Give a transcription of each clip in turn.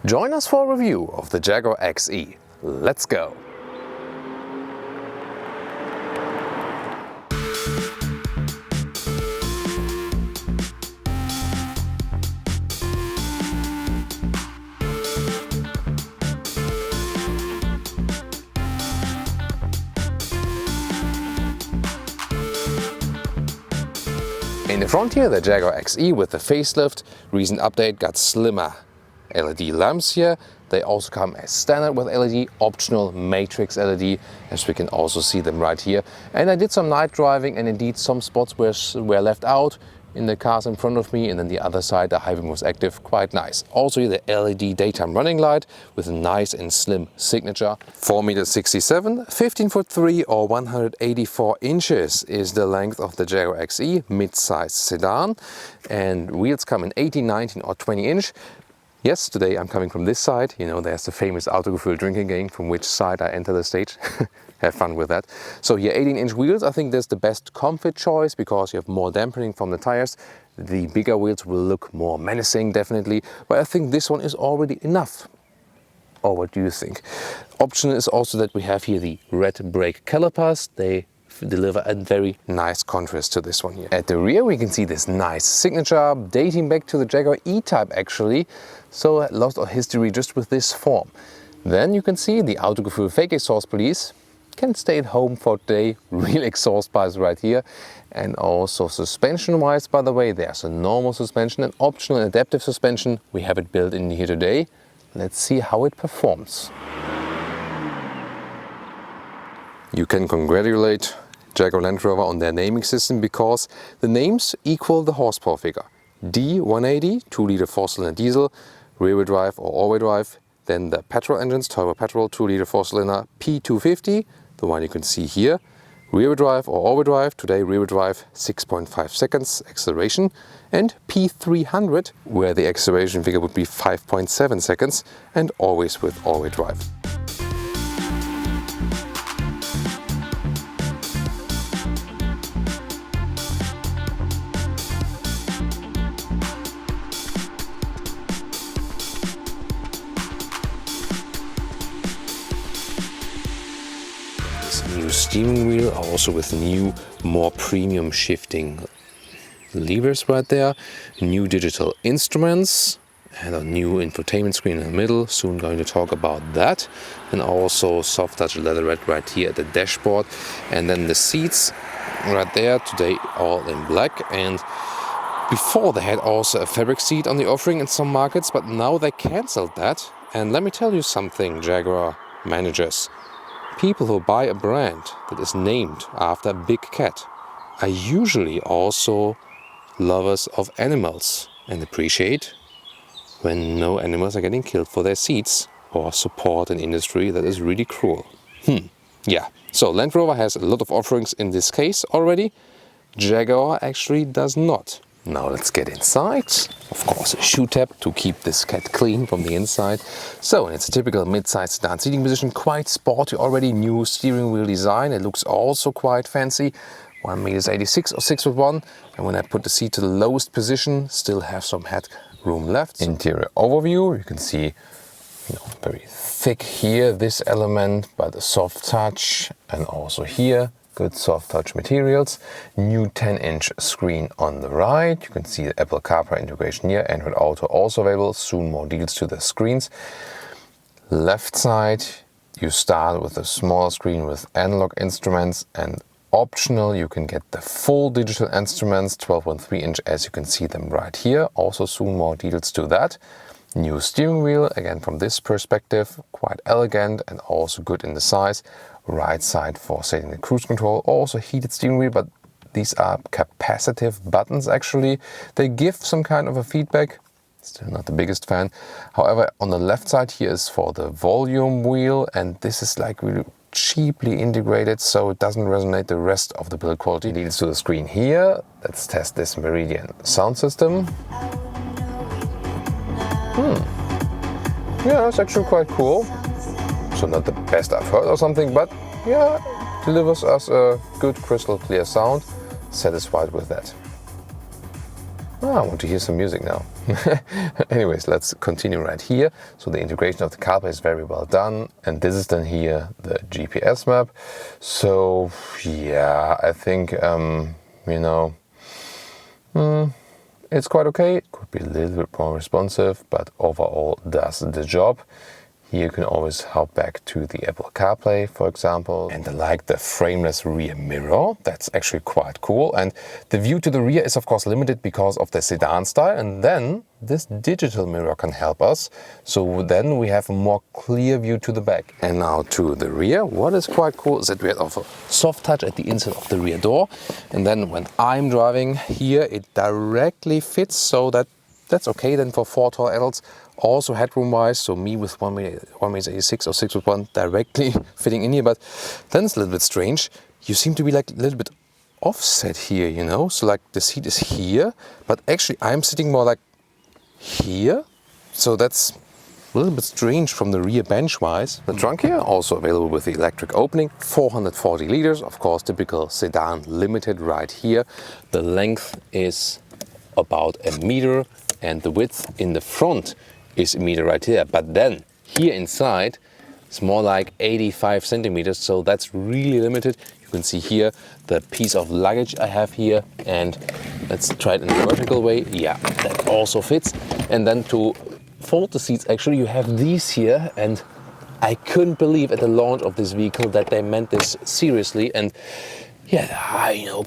Join us for a review of the Jaguar XE. Let's go! In the front here, the Jaguar XE with the facelift, recent update, got slimmer LED lamps here. They also come as standard with LED, optional matrix LED, as we can also see them right here. And I did some night driving, and indeed some spots were left out in the cars in front of me, and then the other side the high beam was active, quite nice. Also here the LED daytime running light with a nice and slim signature. 4.67 meters, 15'3" or 184 inches is the length of the Jaguar XE, mid-size sedan, and wheels come in 18, 19 or 20 inch. Yes, today I'm coming from this side. You know, there's the famous Autogefühl drinking game, from which side I enter the stage. Have fun with that. So here 18-inch wheels, I think that's the best comfort choice because you have more dampening from the tires. The bigger wheels will look more menacing, definitely, but I think this one is already enough. Or what do you think? Option is also that we have here the red brake calipers. They deliver a very nice contrast to this one here. At the rear we can see this nice signature dating back to the Jaguar E-Type actually, so a lot of history just with this form. Then you can see the Autogefühl fake exhaust police. Can stay at home for today, real exhaust pipes right here. And also suspension wise, by the way, there's a normal suspension and optional adaptive suspension. We have it built in here today. Let's see how it performs. You can congratulate Jaguar Land Rover on their naming system because the names equal the horsepower figure. D180, 2-liter 4-cylinder diesel, rear-wheel drive or all-wheel drive. Then the petrol engines, turbo petrol, 2-liter 4-cylinder P250, the one you can see here. Rear-wheel drive or all-wheel drive, today rear-wheel drive 6.5 seconds acceleration. And P300, where the acceleration figure would be 5.7 seconds and always with all-wheel drive. New steering wheel, also with new, more premium shifting levers right there, new digital instruments and a new infotainment screen in the middle, soon going to talk about that, and also soft touch leatherette right here at the dashboard, and then the seats right there, today all in black. And before they had also a fabric seat on the offering in some markets, but now they cancelled that. And let me tell you something, Jaguar managers. People who buy a brand that is named after a big cat are usually also lovers of animals and appreciate when no animals are getting killed for their seats or support an industry that is really cruel. Yeah, so Land Rover has a lot of offerings in this case already. Jaguar actually does not. Now let's get inside. Of course, a shoe tap to keep this cat clean from the inside. So it's a typical mid-size sedan seating position, quite sporty already, new steering wheel design. It looks also quite fancy. 1.86 or 6'1", and when I put the seat to the lowest position, still have some headroom left. Interior overview, you can see, very thick here, this element, but a soft touch, and also here. Good soft touch materials. New 10-inch screen on the right. You can see the Apple CarPlay integration here. Android Auto also available. Soon more details to the screens. Left side, you start with a small screen with analog instruments, and optional you can get the full digital instruments, 12.3 inch, as you can see them right here. Also soon more details to that. New steering wheel, again from this perspective, quite elegant and also good in the size. Right side for setting the cruise control, also heated steering wheel, but these are capacitive buttons actually. They give some kind of a feedback, still not the biggest fan. However, on the left side here is for the volume wheel, and this is like really cheaply integrated, so it doesn't resonate the rest of the build quality. It leads to the screen here. Let's test this Meridian sound system. Yeah, it's actually quite cool. So not the best I've heard or something, but yeah, delivers us a good crystal clear sound. Satisfied with that. I want to hear some music now. Anyways, let's continue right here. So the integration of the CarPlay is very well done, and this is then here the GPS map. So yeah, I think it's quite okay. It could be a little bit more responsive, but overall does the job. Here you can always hop back to the Apple CarPlay, for example. And I like the frameless rear mirror. That's actually quite cool. And the view to the rear is of course limited because of the sedan style. And then this digital mirror can help us. So then we have a more clear view to the back. And now to the rear. What is quite cool is that we have a soft touch at the inside of the rear door. And then when I'm driving here, it directly fits, so that's okay then for 4 tall adults. Also headroom wise, so me with 1m86 or 6'1" directly fitting in here, but then it's a little bit strange. You seem to be like a little bit offset here, you know? So like the seat is here, but actually I'm sitting more like here. So that's a little bit strange from the rear bench wise. The trunk here also available with the electric opening, 440 liters, of course typical sedan limited right here. The length is about 1 meter and the width in the front is 1 meter right here, but then here inside it's more like 85 centimeters, so that's really limited. You can see here the piece of luggage I have here, and let's try it in a vertical way. Yeah, that also fits. And then to fold the seats, actually you have these here, and I couldn't believe at the launch of this vehicle that they meant this seriously. And yeah,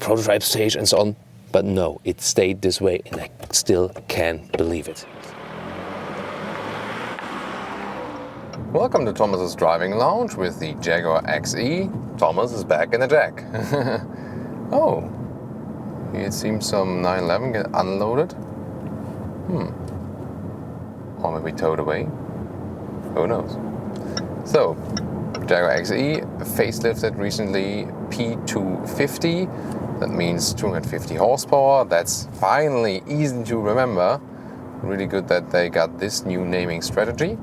prototype stage and so on, but no, it stayed this way, and I still can't believe it. Welcome to Thomas's Driving Lounge with the Jaguar XE. Thomas is back in the Jag. Oh, here it seems some 911 get unloaded. Or maybe towed away. Who knows? So, Jaguar XE facelifted recently, P250. That means 250 horsepower. That's finally easy to remember. Really good that they got this new naming strategy.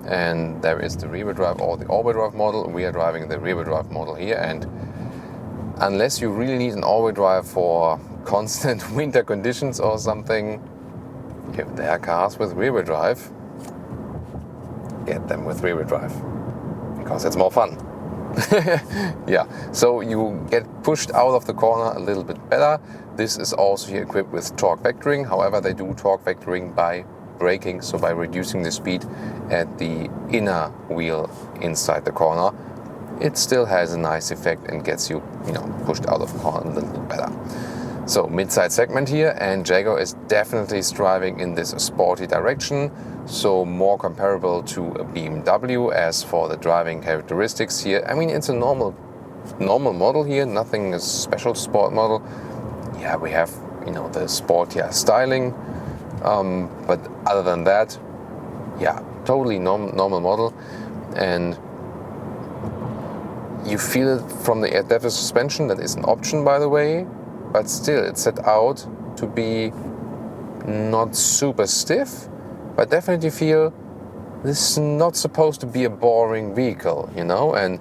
And there is the rear drive or the all-wheel drive model. We are driving the rear drive model here, and unless you really need an all-wheel drive for constant winter conditions or something, if there are cars with rear drive, get them with rear drive, because it's more fun. Yeah, so you get pushed out of the corner a little bit better. This is also here equipped with torque vectoring. However, they do torque vectoring by braking, so by reducing the speed at the inner wheel inside the corner. It still has a nice effect and gets you, pushed out of the corner a little bit better. So mid-size segment here, and Jaguar is definitely striving in this sporty direction, so more comparable to a BMW. As for the driving characteristics here, I mean, it's a normal model here, nothing is special sport model. Yeah, we have, the sportier styling, but other than that, yeah, totally normal model. And you feel it from the adaptive suspension. That is an option, by the way, but still it's set out to be not super stiff, but definitely feel this is not supposed to be a boring vehicle, and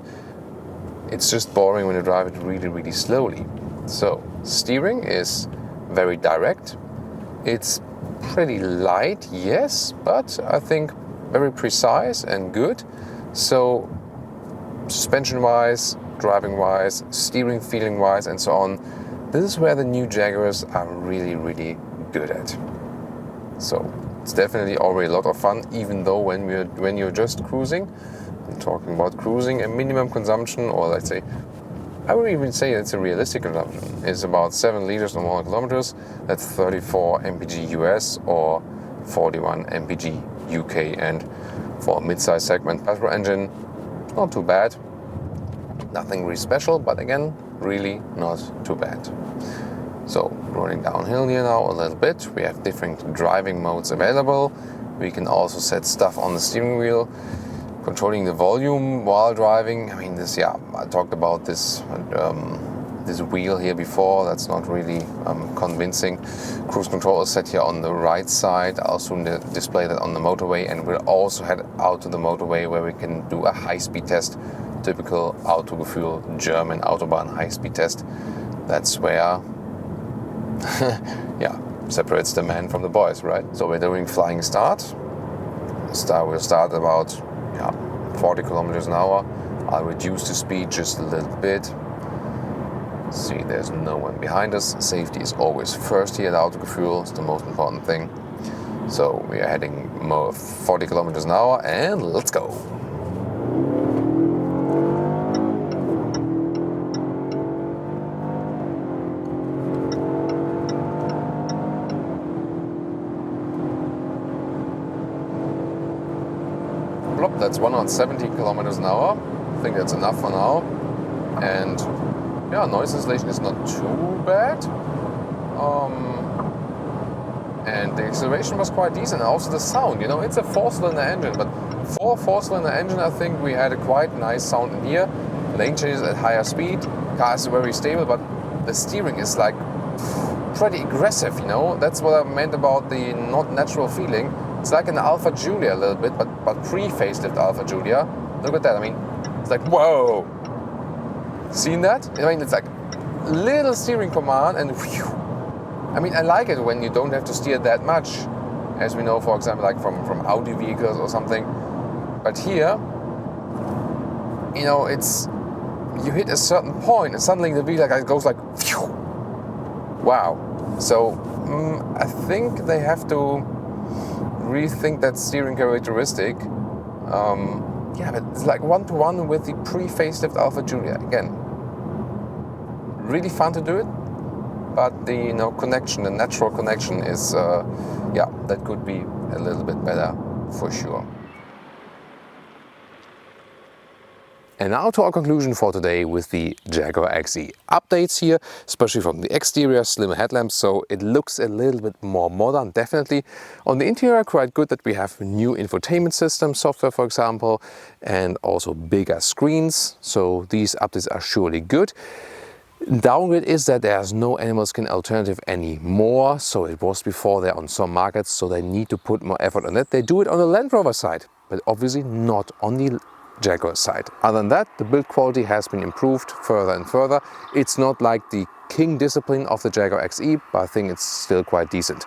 it's just boring when you drive it really, really slowly. So steering is very direct. It's pretty light, yes, but I think very precise and good. So suspension-wise, driving-wise, steering feeling-wise, and so on, this is where the new Jaguars are really, really good at. So it's definitely already a lot of fun, even though when you're just cruising. I'm talking about cruising, a minimum consumption, or let's say, I would even say it's a realistic consumption, is about 7 liters on 100 kilometers. That's 34 mpg US or 41 mpg UK. And for a mid-size segment petrol engine, not too bad. Nothing really special, but again, really not too bad. So rolling downhill here now a little bit. We have different driving modes available. We can also set stuff on the steering wheel. Controlling the volume while driving. I mean, I talked about this wheel here before. That's not really convincing. Cruise control is set here on the right side. I'll soon display that on the motorway, and we'll also head out to the motorway where we can do a high-speed test. Typical Autogefühl German Autobahn high-speed test. That's where, separates the man from the boys, right? So we're doing flying start. We'll start about 40 kilometers an hour. I'll reduce the speed just a little bit. See, there's no one behind us. Safety is always first here at Autogefühl. It's the most important thing. So we are heading 40 kilometers an hour and let's go. That's 170 kilometers an hour. I think that's enough for now. And yeah, noise insulation is not too bad. And the acceleration was quite decent. And also the sound, you know, it's a 4-cylinder engine, but for a 4-cylinder engine, I think we had a quite nice sound in here. Lane changes at higher speed. Car is very stable, but the steering is like pretty aggressive, you know. That's what I meant about the not natural feeling. It's like an Alpha Giulia a little bit, but pre-facelift Alpha Giulia. Look at that, I mean, it's like, whoa! Seen that? I mean, it's like little steering command and whew. I mean, I like it when you don't have to steer that much, as we know, for example, like from Audi vehicles or something. But here, you know, you hit a certain point and suddenly the vehicle goes like, phew. Wow. So I think they have to rethink that steering characteristic. Yeah, but it's like 1-to-1 with the pre-facelift Alpha Giulia. Again, really fun to do it, but the connection, the natural connection is, that could be a little bit better for sure. And now to our conclusion for today with the Jaguar XE. Updates here, especially from the exterior, slimmer headlamps, so it looks a little bit more modern, definitely. On the interior, quite good that we have new infotainment system software, for example, and also bigger screens, so these updates are surely good. Downgrade is that there's no animal skin alternative anymore, so it was before there on some markets, so they need to put more effort on that. They do it on the Land Rover side, but obviously not on the Jaguar side. Other than that, the build quality has been improved further and further. It's not like the king discipline of the Jaguar XE, but I think it's still quite decent.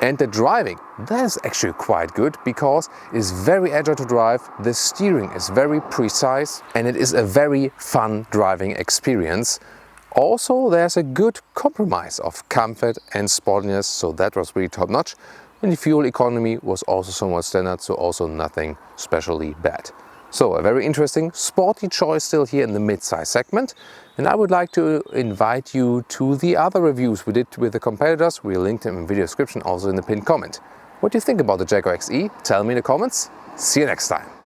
And the driving, that is actually quite good because it's very agile to drive, the steering is very precise, and it is a very fun driving experience. Also, there's a good compromise of comfort and sportiness, so that was really top notch. And the fuel economy was also somewhat standard, so also nothing specially bad. So a very interesting sporty choice still here in the mid-size segment. And I would like to invite you to the other reviews we did with the competitors. We'll link them in the video description, also in the pinned comment. What do you think about the Jaguar XE? Tell me in the comments. See you next time.